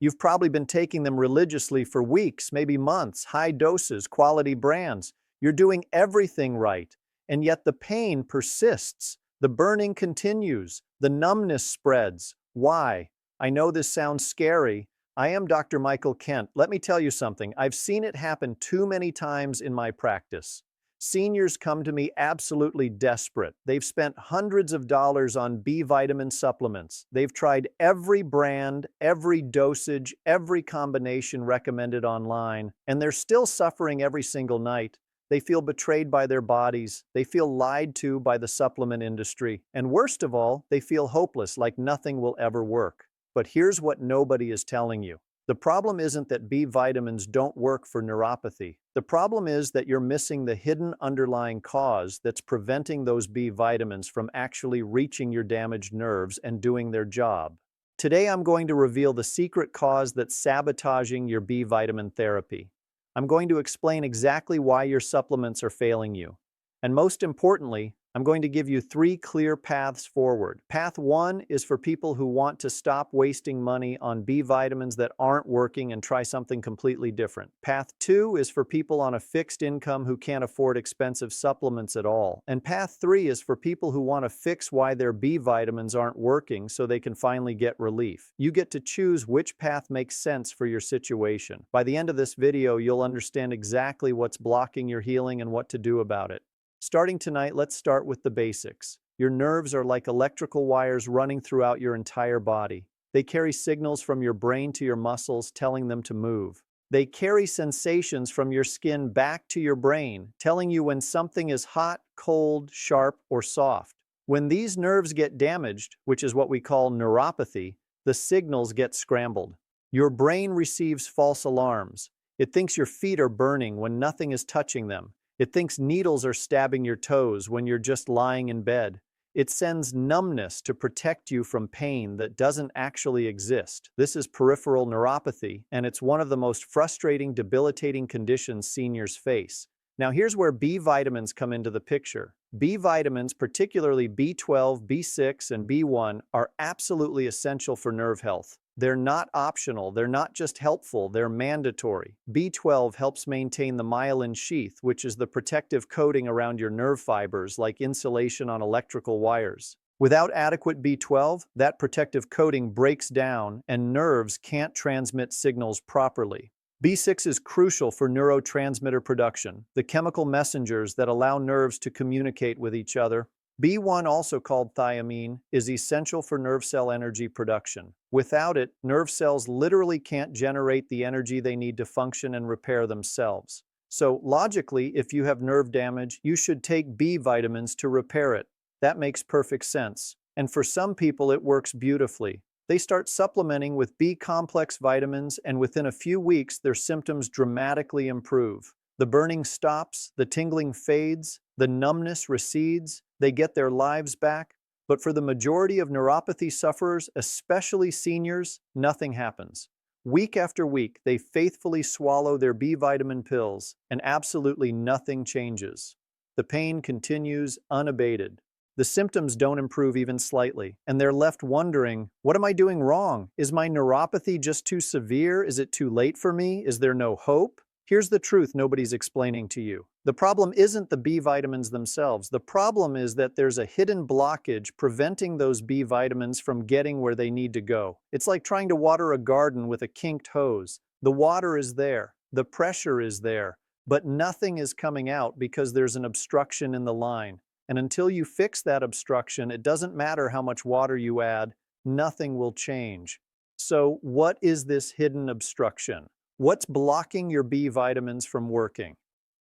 You've probably been taking them religiously for weeks, maybe months, high doses, quality brands. You're doing everything right, and yet the pain persists. The burning continues. The numbness spreads. Why? I know this sounds scary. I am Dr. Michael Kent. Let me tell you something. I've seen it happen too many times in my practice. Seniors come to me absolutely desperate. They've spent hundreds of dollars on B vitamin supplements. They've tried every brand, every dosage, every combination recommended online, and they're still suffering every single night. They feel betrayed by their bodies. They feel lied to by the supplement industry. And worst of all, they feel hopeless, like nothing will ever work. But here's what nobody is telling you. The problem isn't that B vitamins don't work for neuropathy. The problem is that you're missing the hidden underlying cause that's preventing those B vitamins from actually reaching your damaged nerves and doing their job. Today, I'm going to reveal the secret cause that's sabotaging your B vitamin therapy. I'm going to explain exactly why your supplements are failing you. And most importantly, I'm going to give you 3 clear paths forward. Path 1 is for people who want to stop wasting money on B vitamins that aren't working and try something completely different. Path 2 is for people on a fixed income who can't afford expensive supplements at all. And path 3 is for people who want to fix why their B vitamins aren't working so they can finally get relief. You get to choose which path makes sense for your situation. By the end of this video, you'll understand exactly what's blocking your healing and what to do about it. Starting tonight, let's start with the basics. Your nerves are like electrical wires running throughout your entire body. They carry signals from your brain to your muscles, telling them to move. They carry sensations from your skin back to your brain, telling you when something is hot, cold, sharp, or soft. When these nerves get damaged, which is what we call neuropathy, the signals get scrambled. Your brain receives false alarms. It thinks your feet are burning when nothing is touching them. It thinks needles are stabbing your toes when you're just lying in bed. It sends numbness to protect you from pain that doesn't actually exist. This is peripheral neuropathy, and it's one of the most frustrating, debilitating conditions seniors face. Now, here's where B vitamins come into the picture. B vitamins, particularly B12, B6, and B1, are absolutely essential for nerve health. They're not optional, they're not just helpful, they're mandatory. B12 helps maintain the myelin sheath, which is the protective coating around your nerve fibers, like insulation on electrical wires. Without adequate B12, that protective coating breaks down and nerves can't transmit signals properly. B6 is crucial for neurotransmitter production, the chemical messengers that allow nerves to communicate with each other. B1, also called thiamine, is essential for nerve cell energy production. Without it, nerve cells literally can't generate the energy they need to function and repair themselves. So, logically, if you have nerve damage, you should take B vitamins to repair it. That makes perfect sense. And for some people, it works beautifully. They start supplementing with B-complex vitamins, and within a few weeks, their symptoms dramatically improve. The burning stops, the tingling fades, the numbness recedes, they get their lives back. But for the majority of neuropathy sufferers, especially seniors, nothing happens. Week after week, they faithfully swallow their B vitamin pills, and absolutely nothing changes. The pain continues unabated. The symptoms don't improve even slightly, and they're left wondering, what am I doing wrong? Is my neuropathy just too severe? Is it too late for me? Is there no hope? Here's the truth nobody's explaining to you. The problem isn't the B vitamins themselves. The problem is that there's a hidden blockage preventing those B vitamins from getting where they need to go. It's like trying to water a garden with a kinked hose. The water is there, the pressure is there, but nothing is coming out because there's an obstruction in the line. And until you fix that obstruction, it doesn't matter how much water you add, nothing will change. So, what is this hidden obstruction? What's blocking your B vitamins from working?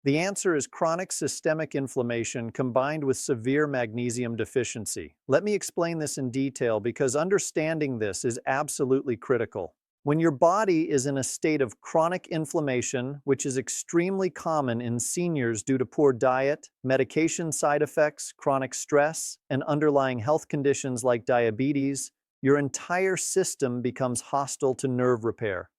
The answer is chronic systemic inflammation combined with severe magnesium deficiency. Let me explain this in detail because understanding this is absolutely critical. When your body is in a state of chronic inflammation, which is extremely common in seniors due to poor diet, medication side effects, chronic stress, and underlying health conditions like diabetes, your entire system becomes hostile to nerve repair.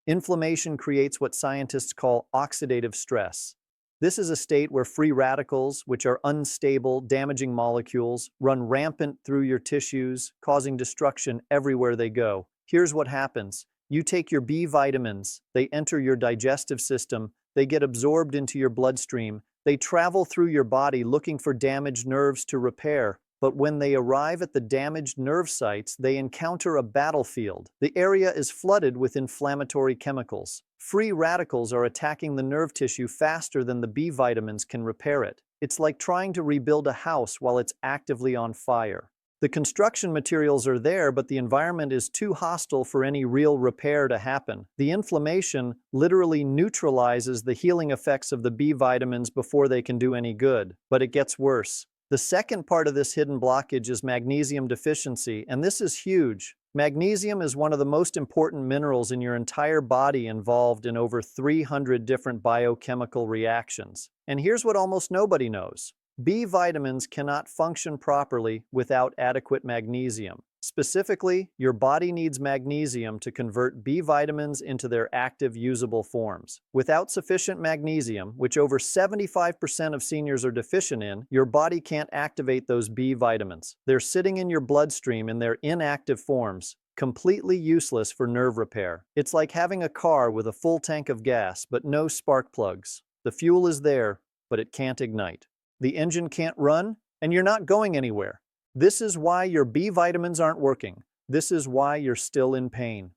Inflammation creates what scientists call oxidative stress. This is a state where free radicals, which are unstable, damaging molecules, run rampant through your tissues, causing destruction everywhere they go. Here's what happens. You take your B vitamins, they enter your digestive system, they get absorbed into your bloodstream, they travel through your body looking for damaged nerves to repair. But when they arrive at the damaged nerve sites, they encounter a battlefield. The area is flooded with inflammatory chemicals. Free radicals are attacking the nerve tissue faster than the B vitamins can repair it. It's like trying to rebuild a house while it's actively on fire. The construction materials are there, but the environment is too hostile for any real repair to happen. The inflammation literally neutralizes the healing effects of the B vitamins before they can do any good. But it gets worse. The second part of this hidden blockage is magnesium deficiency, and this is huge. Magnesium is one of the most important minerals in your entire body, involved in over 300 different biochemical reactions. And here's what almost nobody knows. B vitamins cannot function properly without adequate magnesium. Specifically, your body needs magnesium to convert B vitamins into their active, usable forms. Without sufficient magnesium, which over 75% of seniors are deficient in, your body can't activate those B vitamins. They're sitting in your bloodstream in their inactive forms, completely useless for nerve repair. It's like having a car with a full tank of gas but no spark plugs. The fuel is there, but it can't ignite. The engine can't run, and you're not going anywhere. This is why your B vitamins aren't working. This is why you're still in pain.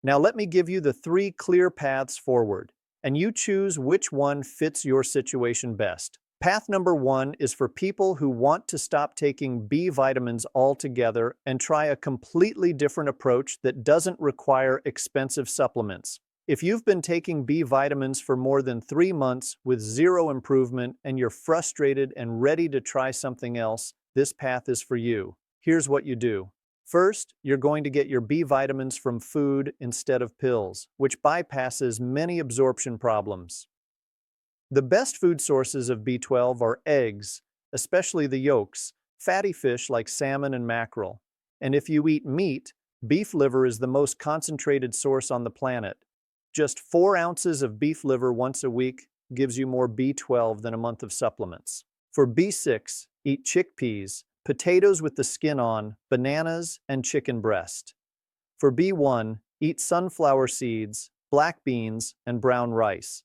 Now let me give you the 3 clear paths forward, and you choose which one fits your situation best. Path number 1 is for people who want to stop taking B vitamins altogether and try a completely different approach that doesn't require expensive supplements. If you've been taking B vitamins for more than 3 months with zero improvement and you're frustrated and ready to try something else, this path is for you. Here's what you do. First, you're going to get your B vitamins from food instead of pills, which bypasses many absorption problems. The best food sources of B12 are eggs, especially the yolks, fatty fish like salmon and mackerel. And if you eat meat, beef liver is the most concentrated source on the planet. Just 4 ounces of beef liver once a week gives you more B12 than a month of supplements. For B6, eat chickpeas, potatoes with the skin on, bananas, and chicken breast. For B1, eat sunflower seeds, black beans, and brown rice.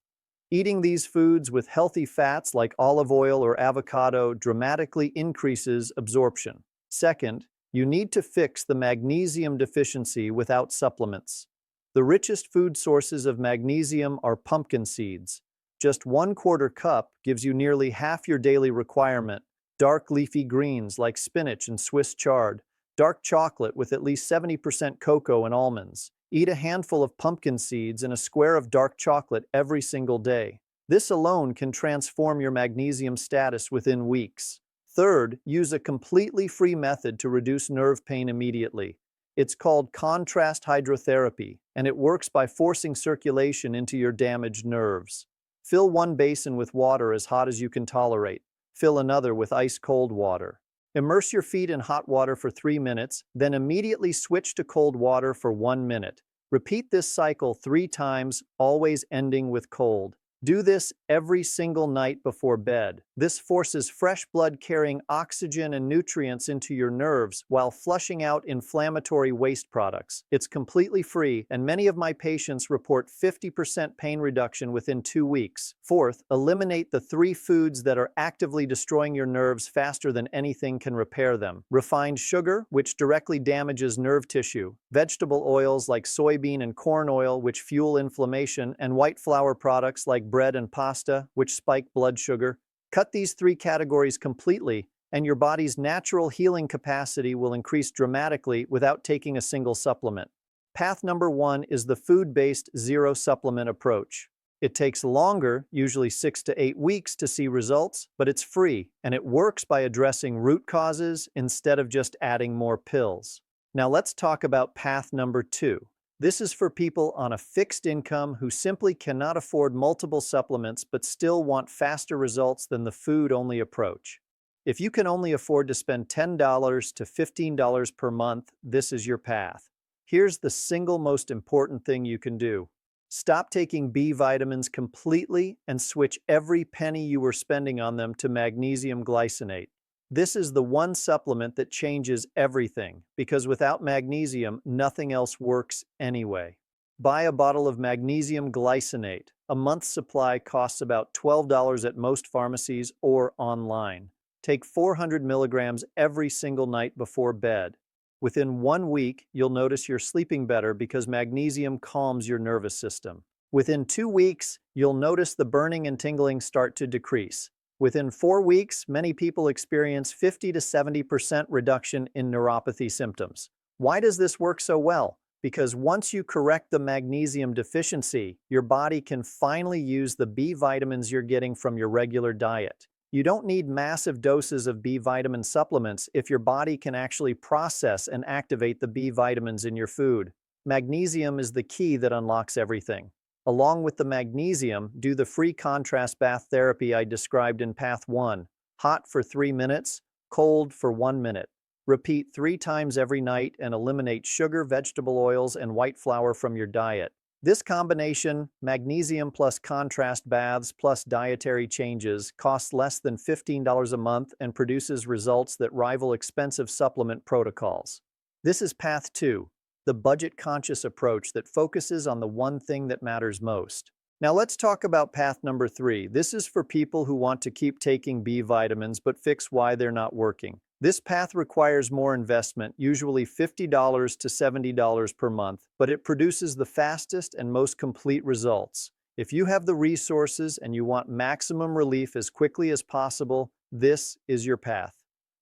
Eating these foods with healthy fats like olive oil or avocado dramatically increases absorption. Second, you need to fix the magnesium deficiency without supplements. The richest food sources of magnesium are pumpkin seeds. Just 1/4 cup gives you nearly half your daily requirement. Dark leafy greens like spinach and Swiss chard. Dark chocolate with at least 70% cocoa and almonds. Eat a handful of pumpkin seeds and a square of dark chocolate every single day. This alone can transform your magnesium status within weeks. Third, use a completely free method to reduce nerve pain immediately. It's called contrast hydrotherapy, and it works by forcing circulation into your damaged nerves. Fill one basin with water as hot as you can tolerate. Fill another with ice-cold water. Immerse your feet in hot water for 3 minutes, then immediately switch to cold water for 1 minute. Repeat this cycle 3 times, always ending with cold. Do this every single night before bed. This forces fresh blood carrying oxygen and nutrients into your nerves while flushing out inflammatory waste products. It's completely free, and many of my patients report 50% pain reduction within 2 weeks. Fourth, eliminate the 3 foods that are actively destroying your nerves faster than anything can repair them. Refined sugar, which directly damages nerve tissue. Vegetable oils like soybean and corn oil, which fuel inflammation, and white flour products like bread and pasta, which spike blood sugar. Cut these 3 categories completely, and your body's natural healing capacity will increase dramatically without taking a single supplement. Path number 1 is the food-based zero supplement approach. It takes longer, usually 6 to 8 weeks, to see results, but it's free, and it works by addressing root causes instead of just adding more pills. Now let's talk about path number 2. This is for people on a fixed income who simply cannot afford multiple supplements but still want faster results than the food-only approach. If you can only afford to spend $10 to $15 per month, this is your path. Here's the single most important thing you can do. Stop taking B vitamins completely and switch every penny you were spending on them to magnesium glycinate. This is the one supplement that changes everything, because without magnesium, nothing else works anyway. Buy a bottle of magnesium glycinate. A month's supply costs about $12 at most pharmacies or online. Take 400 milligrams every single night before bed. Within 1 week, you'll notice you're sleeping better because magnesium calms your nervous system. Within 2 weeks, you'll notice the burning and tingling start to decrease. Within 4 weeks, many people experience 50 to 70% reduction in neuropathy symptoms. Why does this work so well? Because once you correct the magnesium deficiency, your body can finally use the B vitamins you're getting from your regular diet. You don't need massive doses of B vitamin supplements if your body can actually process and activate the B vitamins in your food. Magnesium is the key that unlocks everything. Along with the magnesium, do the free contrast bath therapy I described in Path 1. Hot for 3 minutes, cold for 1 minute. Repeat 3 times every night and eliminate sugar, vegetable oils, and white flour from your diet. This combination, magnesium plus contrast baths plus dietary changes, costs less than $15 a month and produces results that rival expensive supplement protocols. This is Path 2, the budget-conscious approach that focuses on the one thing that matters most. Now let's talk about path number 3. This is for people who want to keep taking B vitamins but fix why they're not working. This path requires more investment, usually $50 to $70 per month, but it produces the fastest and most complete results. If you have the resources and you want maximum relief as quickly as possible, this is your path.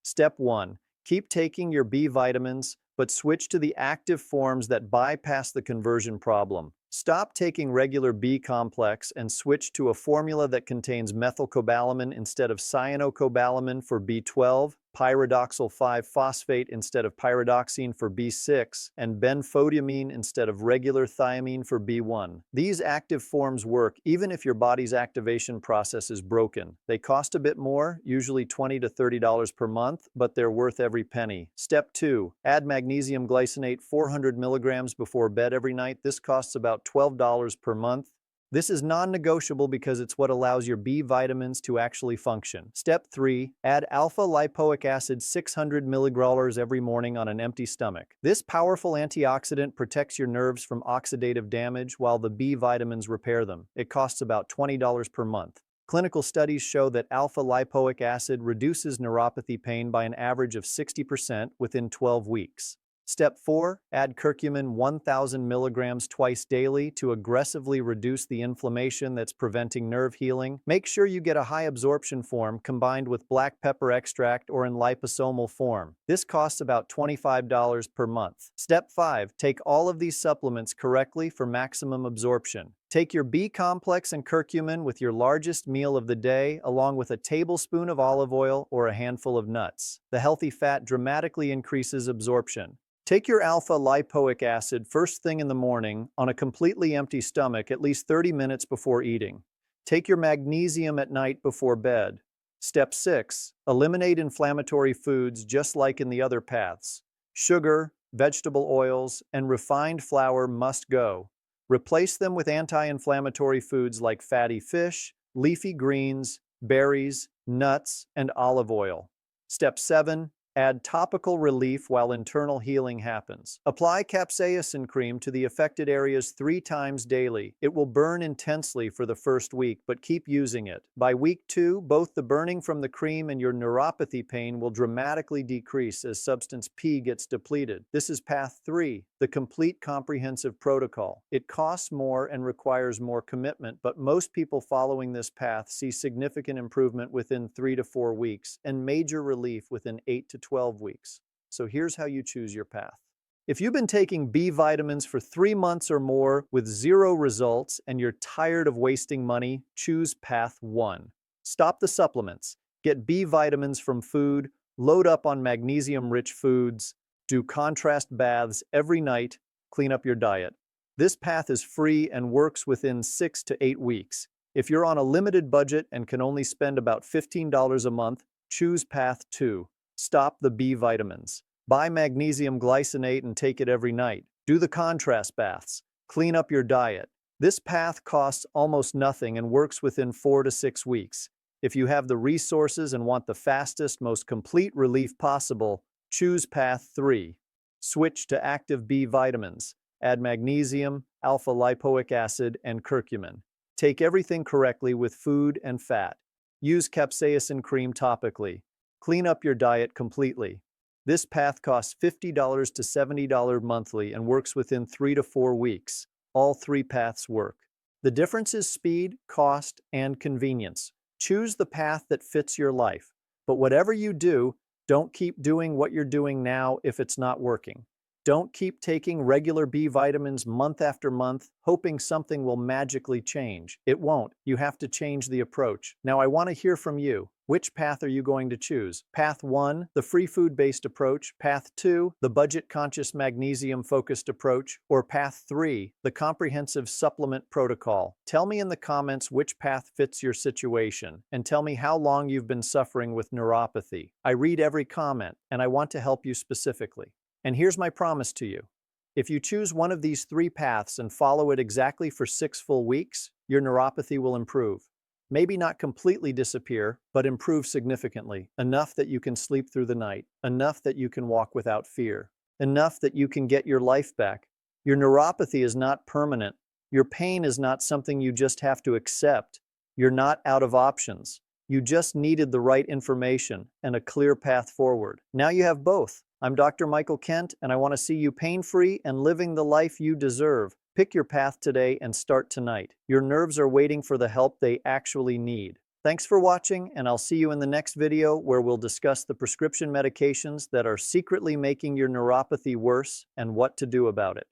Step 1. Keep taking your B vitamins, but switch to the active forms that bypass the conversion problem. Stop taking regular B complex and switch to a formula that contains methylcobalamin instead of cyanocobalamin for B12, pyridoxal 5-phosphate instead of pyridoxine for B6, and benfotiamine instead of regular thiamine for B1. These active forms work even if your body's activation process is broken. They cost a bit more, usually $20 to $30 per month, but they're worth every penny. Step 2. Add magnesium glycinate 400 milligrams before bed every night. This costs about $12 per month. This is non-negotiable because it's what allows your B vitamins to actually function. Step 3. Add alpha-lipoic acid 600 milligrams every morning on an empty stomach. This powerful antioxidant protects your nerves from oxidative damage while the B vitamins repair them. It costs about $20 per month. Clinical studies show that alpha-lipoic acid reduces neuropathy pain by an average of 60% within 12 weeks. Step 4. Add curcumin 1,000 milligrams twice daily to aggressively reduce the inflammation that's preventing nerve healing. Make sure you get a high absorption form combined with black pepper extract or in liposomal form. This costs about $25 per month. Step 5. Take all of these supplements correctly for maximum absorption. Take your B complex and curcumin with your largest meal of the day, along with a tablespoon of olive oil or a handful of nuts. The healthy fat dramatically increases absorption. Take your alpha-lipoic acid first thing in the morning on a completely empty stomach at least 30 minutes before eating. Take your magnesium at night before bed. Step 6. Eliminate inflammatory foods just like in the other paths. Sugar, vegetable oils, and refined flour must go. Replace them with anti-inflammatory foods like fatty fish, leafy greens, berries, nuts, and olive oil. Step 7. Add topical relief while internal healing happens. Apply capsaicin cream to the affected areas 3 times daily. It will burn intensely for the first week, but keep using it. By week 2, both the burning from the cream and your neuropathy pain will dramatically decrease as substance P gets depleted. This is path 3, the complete comprehensive protocol. It costs more and requires more commitment, but most people following this path see significant improvement within 3 to 4 weeks and major relief within 8 to 12 weeks. So here's how you choose your path. If you've been taking B vitamins for 3 months or more with 0 results and you're tired of wasting money, choose path 1. Stop the supplements. Get B vitamins from food, load up on magnesium-rich foods, do contrast baths every night, clean up your diet. This path is free and works within 6 to 8 weeks. If you're on a limited budget and can only spend about $15 a month, choose path 2. Stop the B vitamins. Buy magnesium glycinate and take it every night. Do the contrast baths. Clean up your diet. This path costs almost nothing and works within 4 to 6 weeks. If you have the resources and want the fastest, most complete relief possible, choose path 3. Switch to active B vitamins. Add magnesium, alpha-lipoic acid, and curcumin. Take everything correctly with food and fat. Use capsaicin cream topically. Clean up your diet completely. This path costs $50 to $70 monthly and works within 3 to 4 weeks. All 3 paths work. The difference is speed, cost, and convenience. Choose the path that fits your life. But whatever you do, don't keep doing what you're doing now if it's not working. Don't keep taking regular B vitamins month after month, hoping something will magically change. It won't. You have to change the approach. Now, I want to hear from you. Which path are you going to choose? Path 1, the free food-based approach. Path 2, the budget-conscious magnesium-focused approach. Or Path 3, the comprehensive supplement protocol. Tell me in the comments which path fits your situation, and tell me how long you've been suffering with neuropathy. I read every comment, and I want to help you specifically. And here's my promise to you. If you choose one of these 3 paths and follow it exactly for 6 full weeks, your neuropathy will improve. Maybe not completely disappear, but improve significantly, enough that you can sleep through the night, enough that you can walk without fear, enough that you can get your life back. Your neuropathy is not permanent. Your pain is not something you just have to accept. You're not out of options. You just needed the right information and a clear path forward. Now you have both. I'm Dr. Michael Kent, and I want to see you pain-free and living the life you deserve. Pick your path today and start tonight. Your nerves are waiting for the help they actually need. Thanks for watching, and I'll see you in the next video where we'll discuss the prescription medications that are secretly making your neuropathy worse and what to do about it.